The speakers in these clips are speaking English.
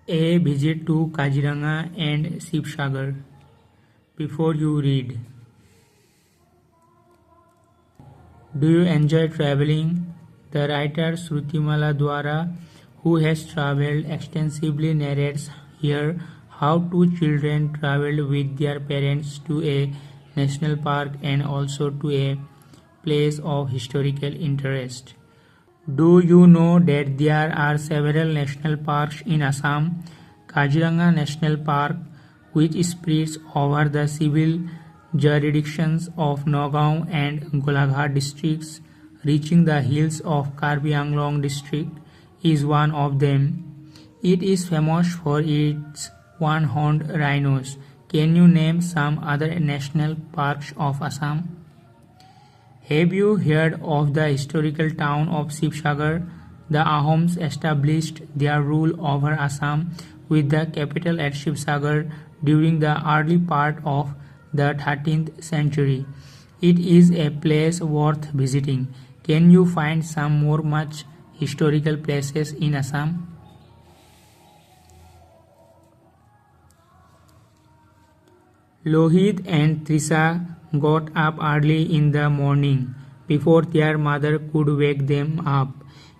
A visit to Kaziranga and Sivasagar. Before you read, do you enjoy traveling? The writer Shrutimala Dwara, who has traveled extensively, narrates here how two children traveled with their parents to a national park and also to a place of historical interest. Do you know that there are several national parks in Assam? Kaziranga National Park, which spreads over the civil jurisdictions of Nagaon and Golaghat districts, reaching the hills of Karbi Anglong district, is one of them. It is famous for its one-horned rhinos. Can you name some other national parks of Assam? Have you heard of the historical town of Sivasagar? The Ahoms established their rule over Assam with the capital at Sivasagar during the early part of the 13th century. It is a place worth visiting. Can you find some more much historical places in Assam? Lohit and Trisha got up early in the morning before their mother could wake them up.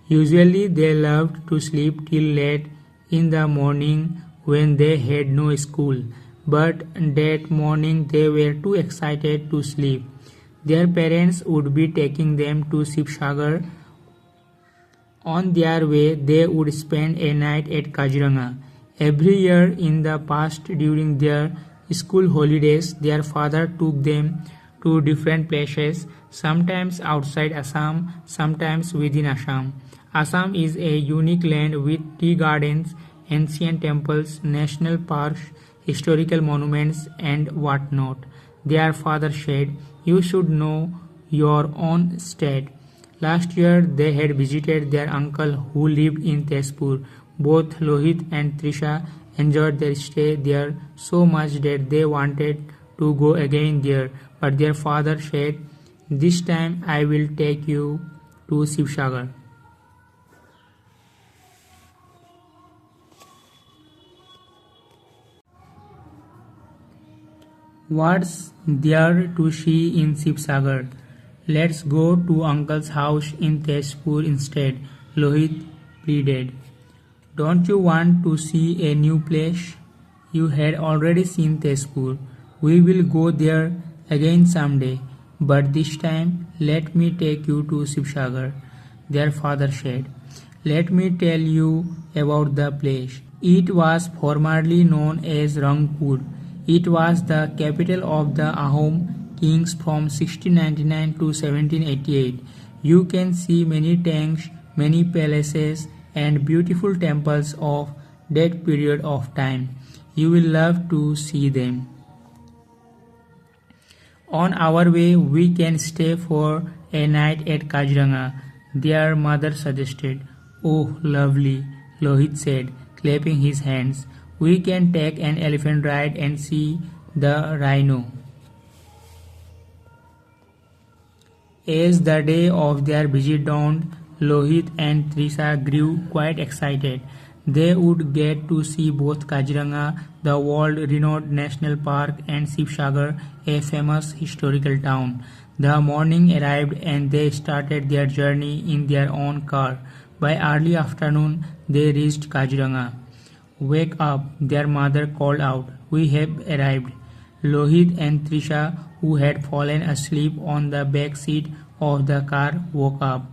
Usually they loved to sleep till late in the morning when they had no school, but that morning they were too excited to sleep. Their parents would be taking them to Sivasagar. On their way, they would spend a night at Kaziranga. Every year in the past, during their school holidays, their father took them to different places, sometimes outside Assam, sometimes within Assam. Assam is a unique land with tea gardens, ancient temples, national parks, historical monuments, and whatnot. Their father said, "You should know your own state." Last year they had visited their uncle who lived in Tezpur. Both Lohit and Trisha enjoyed their stay there so much that they wanted to go again there, but their father said, "This time I will take you to Sivasagar." What's there to see in Sivasagar? Let's go to uncle's house in Tezpur instead, Lohit pleaded. Don't you want to see a new place? You had already seen Tezpur. We will go there again someday, but this time let me take you to Sivasagar, their father said. Let me tell you about the place. It was formerly known as Rangpur. It was the capital of the Ahom kings from 1699 to 1788. You can see many tanks, many palaces, and beautiful temples of that period of time. You will love to see them. On our way, we can stay for a night at Kaziranga, their mother suggested. Oh, lovely, Lohit said, clapping his hands. We can take an elephant ride and see the rhino. As the day of their visit dawned, Lohit and Trisha grew quite excited. They would get to see both Kaziranga, the world-renowned national park, and Sivasagar, a famous historical town. The morning arrived and they started their journey in their own car. By early afternoon, they reached Kaziranga. Wake up, their mother called out. We have arrived. Lohit and Trisha, who had fallen asleep on the back seat of the car, woke up.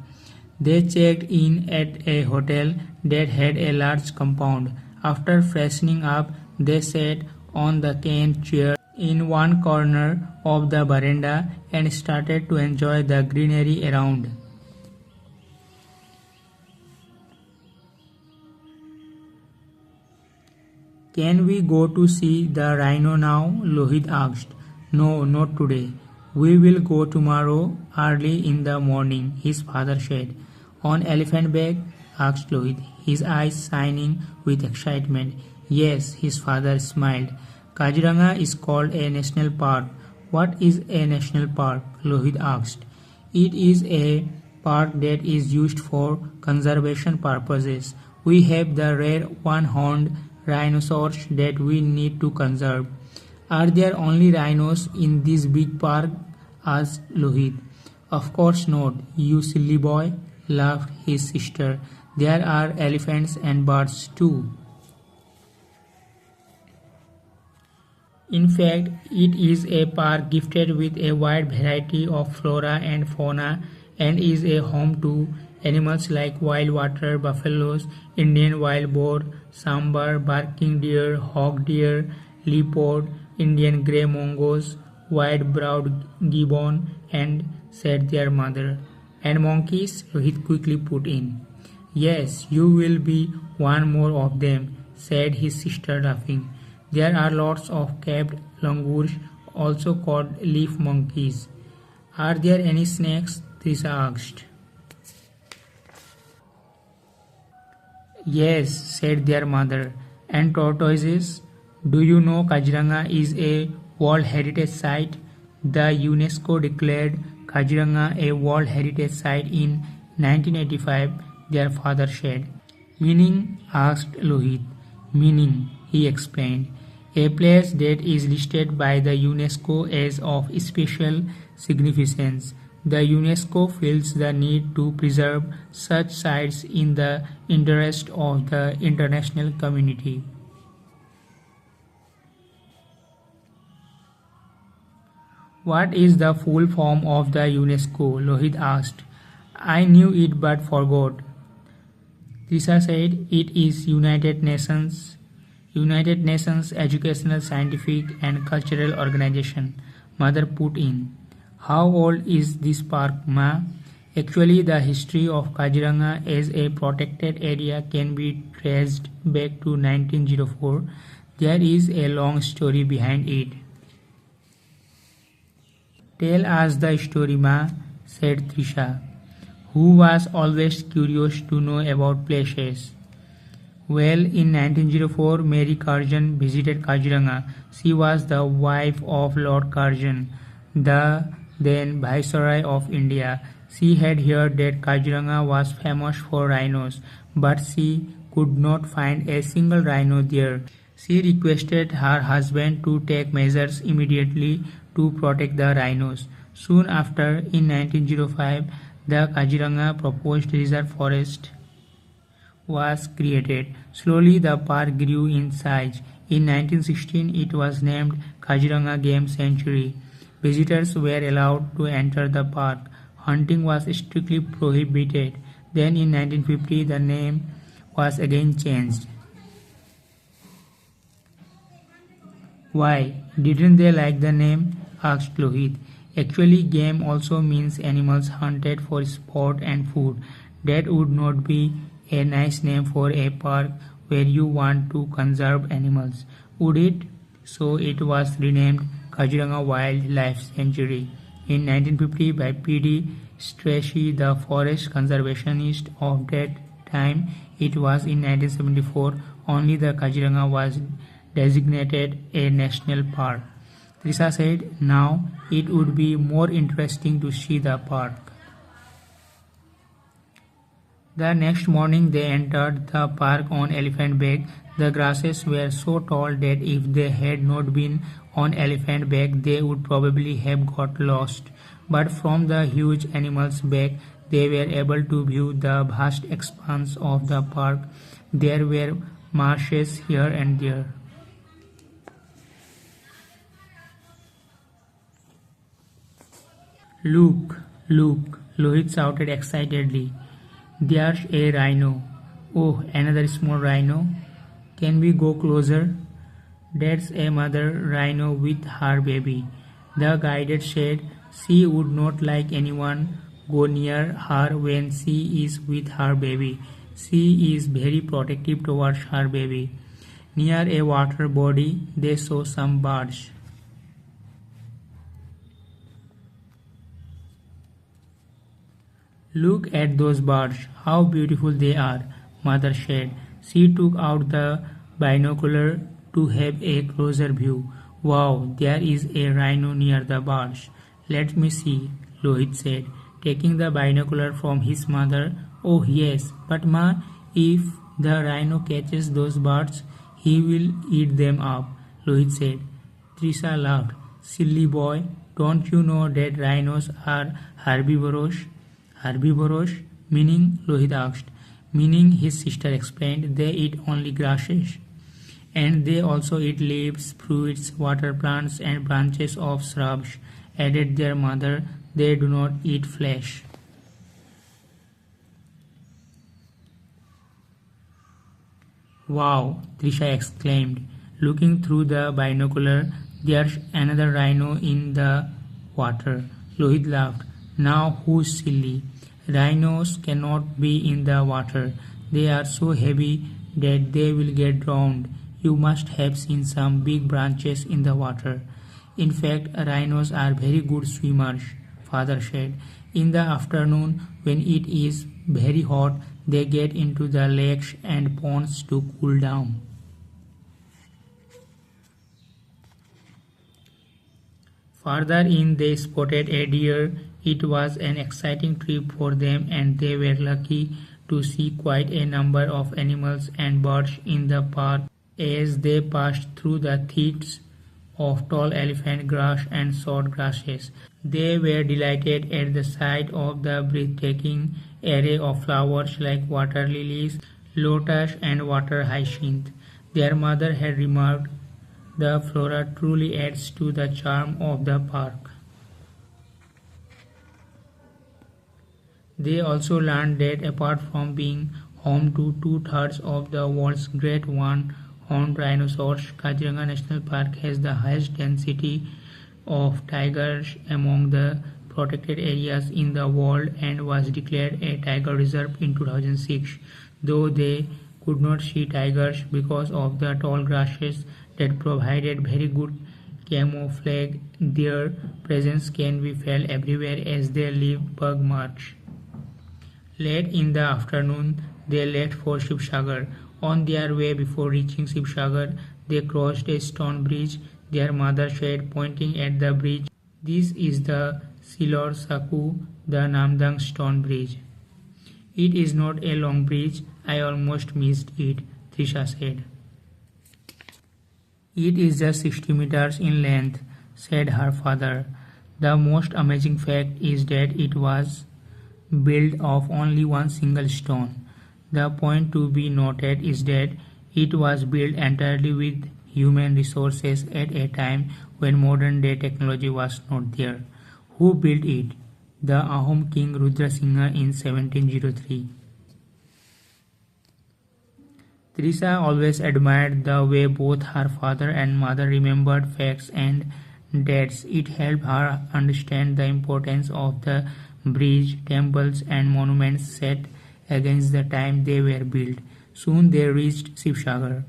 They checked in at a hotel that had a large compound. After freshening up, they sat on the cane chair in one corner of the veranda and started to enjoy the greenery around. Can we go to see the rhino now? Lohit asked. No, not today. We will go tomorrow early in the morning, his father said. On elephant back? Asked Lohit, his eyes shining with excitement. Yes, his father smiled. Kaziranga is called a national park. What is a national park? Lohit asked. It is a park that is used for conservation purposes. We have the rare one-horned rhinoceros that we need to conserve. Are there only rhinos in this big park? Asked Lohit. Of course not, you silly boy, laughed his sister. There are elephants and birds too. In fact, it is a park gifted with a wide variety of flora and fauna and is a home to animals like wild water buffaloes, Indian wild boar, sambar, barking deer, hog deer, leopard, Indian grey mongoose, white-browed gibbon, and said their mother. And monkeys, Rohit quickly put in. Yes, you will be one more of them, said his sister laughing. There are lots of capped langurs, also called leaf monkeys. Are there any snakes? Trisha asked. Yes, said their mother. And tortoises? Do you know Kaziranga is a World Heritage Site? The UNESCO declared Kaziranga a World Heritage Site in 1985, their father said. Meaning? Asked Lohit. Meaning, he explained. A place that is listed by the UNESCO as of special significance. The UNESCO feels the need to preserve such sites in the interest of the international community. What is the full form of the UNESCO? Lohit asked. I knew it but forgot. Trisha said it is United Nations Educational, Scientific and Cultural Organization. Mother put in. How old is this park, Ma? Actually, the history of Kaziranga as a protected area can be traced back to 1904. There is a long story behind it. Tell us the story, Ma, said Trisha, who was always curious to know about places. Well, in 1904, Mary Curzon visited Kaziranga. She was the wife of Lord Curzon, the then Viceroy of India. She had heard that Kaziranga was famous for rhinos, but she could not find a single rhino there. She requested her husband to take measures immediately to protect the rhinos. Soon after, in 1905, the Kaziranga proposed reserve forest was created. Slowly the park grew in size. In 1916 it was named Kaziranga Game Sanctuary. Visitors were allowed to enter the park. Hunting was strictly prohibited. Then in 1950 the name was again changed. Why? Didn't they like the name? Asked Lohit. Actually, game also means animals hunted for sport and food. That would not be a nice name for a park where you want to conserve animals, would it? So it was renamed Kaziranga Wildlife Sanctuary in 1950 by P.D. Strachey, the forest conservationist of that time. It was in 1974 only the Kaziranga was designated a national park. Trisha said, now it would be more interesting to see the park. The next morning they entered the park on elephant back. The grasses were so tall that if they had not been on elephant back they would probably have got lost. But from the huge animals' back they were able to view the vast expanse of the park. There were marshes here and there. Look, look, Lohit shouted excitedly. There's a rhino. Oh, another small rhino. Can we go closer? That's a mother rhino with her baby. The guide said she would not like anyone go near her when she is with her baby. She is very protective towards her baby. Near a water body, they saw some birds. Look at those birds, how beautiful they are, Mother said. She took out the binocular to have a closer view. Wow, there is a rhino near the birds. Let me see, Lohit said, taking the binocular from his mother. Oh yes, but Ma, if the rhino catches those birds, He will eat them up, Lohit said. Trisha laughed. Silly boy, don't you know that rhinos are herbivorous? Herbivorous? Meaning? Lohit asked. Meaning, his sister explained, they eat only grasses. And they also eat leaves, fruits, water plants, and branches of shrubs, added their mother. They do not eat flesh. Wow, Trisha exclaimed. Looking through the binocular, there's another rhino in the water. Lohit laughed. Now who's silly? Rhinos cannot be in the water. They are so heavy that they will get drowned. You must have seen some big branches in the water. In fact, rhinos are very good swimmers, father said. In the afternoon, when it is very hot, they get into the lakes and ponds to cool down. Farther in, they spotted a deer. It was an exciting trip for them, and they were lucky to see quite a number of animals and birds in the park as they passed through the thickets of tall elephant grass and short grasses. They were delighted at the sight of the breathtaking array of flowers like water lilies, lotus, and water hyacinth. Their mother had remarked, the flora truly adds to the charm of the park. They also learned that apart from being home to two-thirds of the world's great one-horned rhinoceros, Kaziranga National Park has the highest density of tigers among the protected areas in the world and was declared a tiger reserve in 2006. Though they could not see tigers because of the tall grasses that provided very good camouflage, their presence can be felt everywhere as they leave bug marks. Late in the afternoon, they left for Sivasagar. On their way before reaching Sivasagar, they crossed a stone bridge. Their mother said, pointing at the bridge, "This is the Silor Saku, the Namdang stone bridge." "It is not a long bridge. I almost missed it," Trisha said. "It is just 60 meters in length," said her father. "The most amazing fact is that it was built of only one single stone. The point to be noted is that it was built entirely with human resources at a time when modern day technology was not there." Who built it? The Ahom king Rudrasingha in 1703. Trisha always admired the way both her father and mother remembered facts and dates. It helped her understand the importance of the bridge, temples, and monuments set against the time they were built. Soon they reached Sivasagar.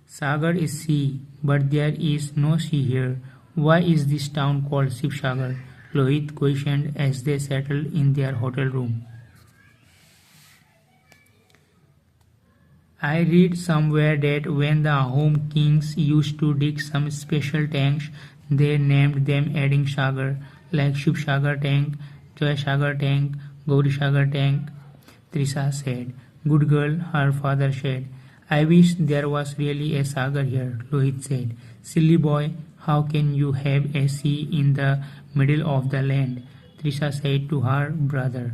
Sagar is sea, but there is no sea here. Why is this town called Sivasagar? Lohit questioned as they settled in their hotel room. "I read somewhere that when the Ahom kings used to dig some special tanks, they named them adding Sagar, like Sivasagar tank, Joysagar tank, Gaurisagar tank," Trisha said. "Good girl," her father said. "I wish there was really a Sagar here," Lohit said. "Silly boy, how can you have a sea in the middle of the land?" Trisha said to her brother.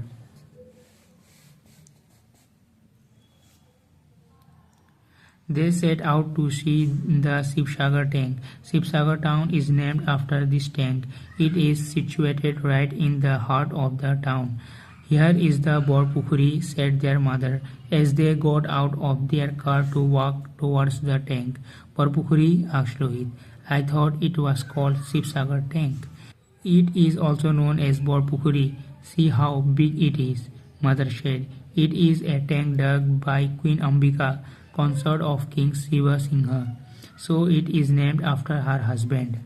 They set out to see the Sivasagar tank. Sivasagar town is named after this tank. It is situated right in the heart of the town. "Here is the Borpukhuri," said their mother, as they got out of their car to walk towards the tank. "Borpukhuri?" asked Lohit. "I thought it was called Sivasagar tank." "It is also known as Borpukhuri. See how big it is," mother said. "It is a tank dug by Queen Ambika, consort of King Sivasingha, so it is named after her husband."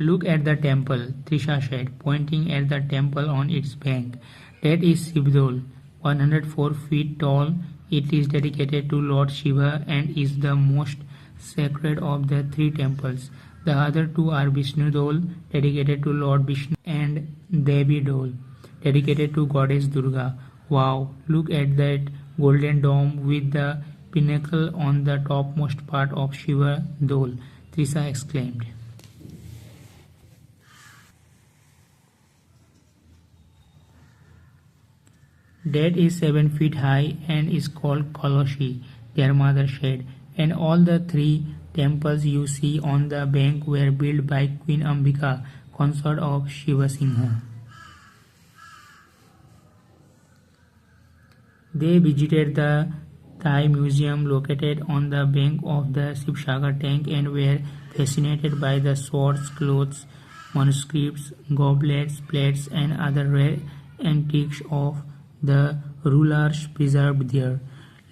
"Look at the temple," Trisha said, pointing at the temple on its bank. "That is Shivdol, 104 feet tall. It is dedicated to Lord Shiva and is the most sacred of the three temples. The other two are Vishnu Dol, dedicated to Lord Vishnu, and Devi Dol, dedicated to Goddess Durga. Wow, look at that golden dome with the pinnacle on the topmost part of Shiva Dole, Trisha exclaimed. That is 7 feet high and is called Kalashi, their mother said, and all the 3 temples you see on the bank were built by Queen Ambika, consort of Shiva Singha. They visited the Thai museum located on the bank of the Sivasagar tank and were fascinated by the swords, clothes, manuscripts, goblets, plates and other rare antiques of the rulers preserved there.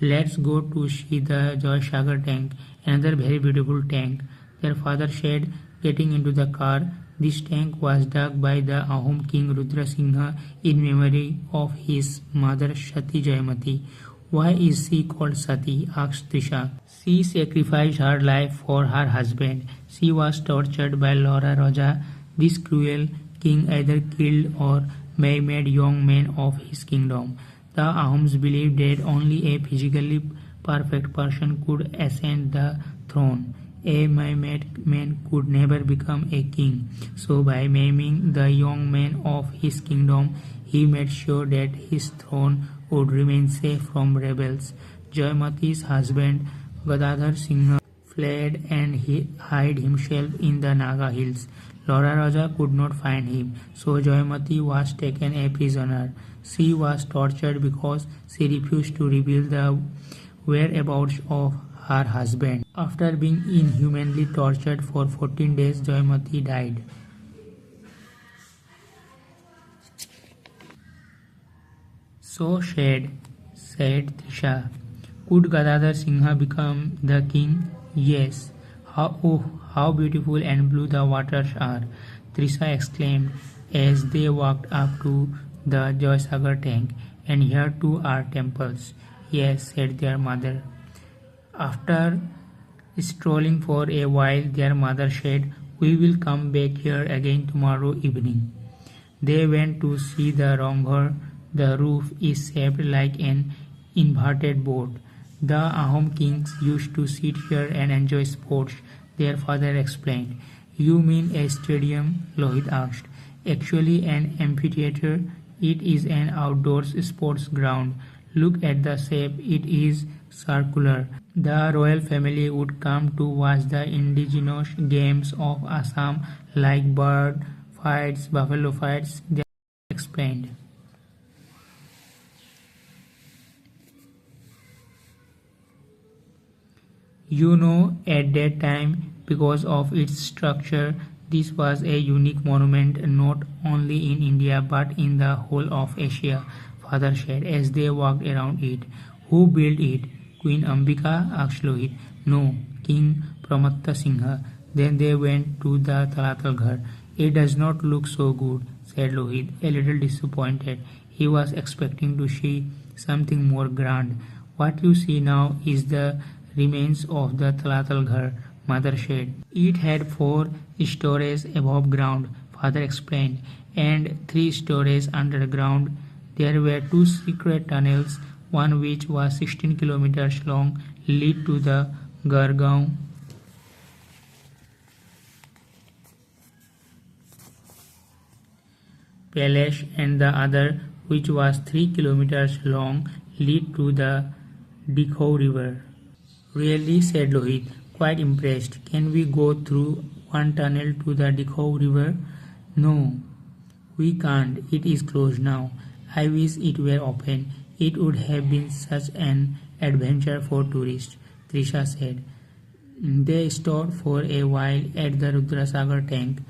Let's go to see the Joysagar tank, another very beautiful tank, their father said, getting into the car. This tank was dug by the Ahom king Rudra Singha in memory of his mother Sati Jaymati. Why is she called Sati? Asked Trisha. She sacrificed her life for her husband. She was tortured by Laura Raja. This cruel king either killed or made young men of his kingdom. The Ahoms believed that only a physically perfect person could ascend the throne. A maimed man could never become a king. So by maiming the young men of his kingdom, he made sure that his throne would remain safe from rebels. Jaymati's husband, Gadadhar Singh, fled and hid himself in the Naga hills. Laura Raja could not find him, so Jaymati was taken a prisoner. She was tortured because she refused to reveal the whereabouts of her husband. After being inhumanly tortured for 14 days, Jaymati died. So sad, said Trisha. Could Gadadhar Singha become the king? Yes. How beautiful and blue the waters are, Trisha exclaimed as they walked up to the Joysagar tank. And here too are temples. Yes, said their mother. After strolling for a while, their mother said, we will come back here again tomorrow evening. They went to see the Ranghar. The roof is shaped like an inverted boat. The Ahom kings used to sit here and enjoy sports, their father explained. You mean a stadium? Lohit asked. Actually an amphitheater. It is an outdoors sports ground. Look at the shape, it is circular. The royal family would come to watch the indigenous games of Assam like bird fights, buffalo fights, they explained. You know, at that time, because of its structure, this was a unique monument not only in India but in the whole of Asia, father said as they walked around it. Who built it? Queen Ambika? Asked Lohit. No, King Pramatta Singha. Then they went to the Talatal Ghar. It does not look so good, said Lohit, a little disappointed. He was expecting to see something more grand. What you see now is the remains of the Talatal Ghar, mother said. It had 4 stories above ground, father explained, and 3 stories underground. There were 2 secret tunnels, one which was 16 kilometers long, lead to the Gargaon palace, and the other, which was 3 kilometers long, lead to the Dikhou river. Really, said Lohit, quite impressed. Can we go through one tunnel to the Dikhou river? No, we can't. It is closed now. I wish it were open. It would have been such an adventure for tourists, Trisha said. They stopped for a while at the Rudrasagar tank.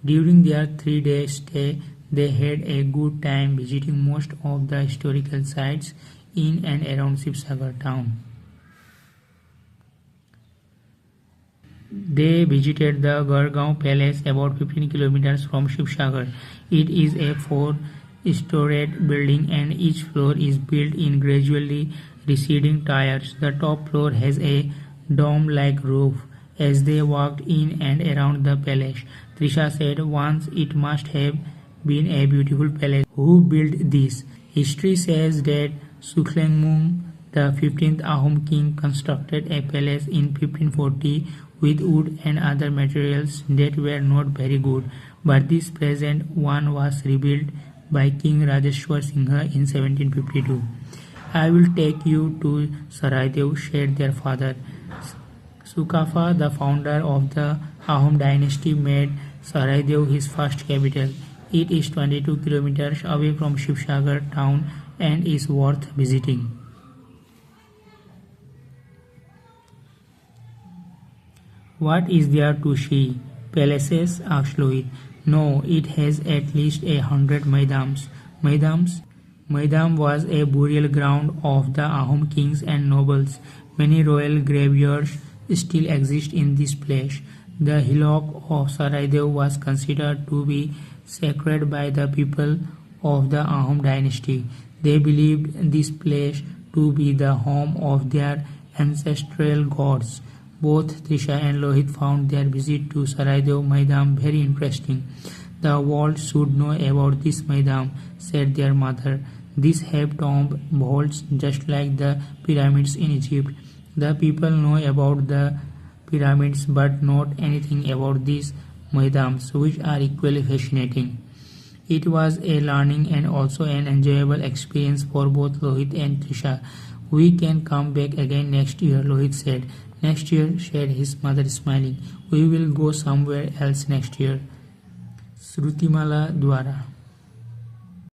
During their 3-day stay, they had a good time visiting most of the historical sites in and around Sivasagar town. They visited the Gargaon palace about 15 kilometers from Sivasagar. It is a 4-storied building and each floor is built in gradually receding tiers. The top floor has a dome-like roof. As they walked in and around the palace, Trisha said once it must have been a beautiful palace. Who built this? History says that Sukhlengmung, The 15th Ahom king constructed a palace in 1540 with wood and other materials that were not very good, but this present one was rebuilt by King Rajeshwar Singha in 1752. I will take you to Saraidev, said their father. Sukafa, the founder of the Ahom dynasty, made Saraidev his first capital. It is 22 kilometers away from Sivasagar town and is worth visiting. What is there to see? Palaces? Asked Lohit. No, it has at least 100 Maidams. Maidams? Maidam was a burial ground of the Ahom kings and nobles. Many royal graveyards still exist in this place. The hillock of Saraidev was considered to be sacred by the people of the Ahom dynasty. They believed this place to be the home of their ancestral gods. Both Trisha and Lohit found their visit to Saraidev Maidam very interesting. The world should know about this Maidam, said their mother. These have tomb vaults just like the pyramids in Egypt. The people know about the pyramids but not anything about these Maidams, which are equally fascinating. It was a learning and also an enjoyable experience for both Lohit and Trisha. We can come back again next year, Lohit said. Next year, said his mother smiling. We will go somewhere else next year. Shrutimala Dwara.